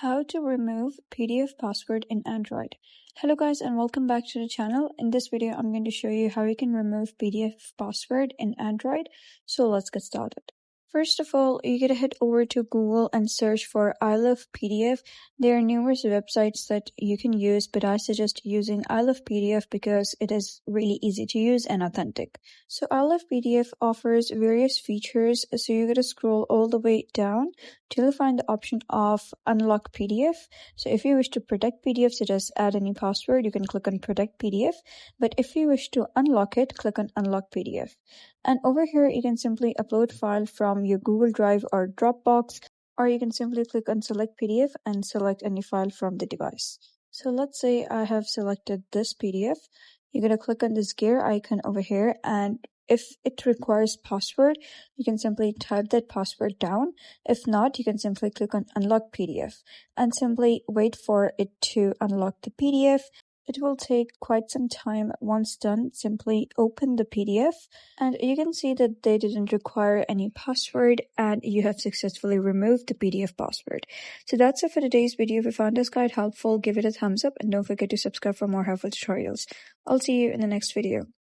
How to remove PDF password in Android. Hello guys and welcome back to the channel. In this video I'm going to show you how you can remove PDF password in Android. So let's get started. First of all, you gotta head over to Google and search for I Love PDF. There are numerous websites that you can use, but I suggest using I Love PDF because it is really easy to use and authentic. So I Love PDF offers various features, so you gotta scroll all the way down till you find the option of Unlock PDF. So if you wish to protect PDF, such as add any password, you can click on Protect PDF. But if you wish to unlock it, click on Unlock PDF. And over here, you can simply upload file from your Google Drive or Dropbox, or you can simply click on Select PDF and select any file from the device. So let's say I have selected this PDF. You're going to click on this gear icon over here, and if it requires password, you can simply type that password down. If not, you can simply click on Unlock PDF and simply wait for it to unlock the PDF. It will take quite some time. Once done, simply open the PDF and you can see that they didn't require any password and you have successfully removed the PDF password. So that's it for today's video. If you found this guide helpful, give it a thumbs up and don't forget to subscribe for more helpful tutorials. I'll see you in the next video.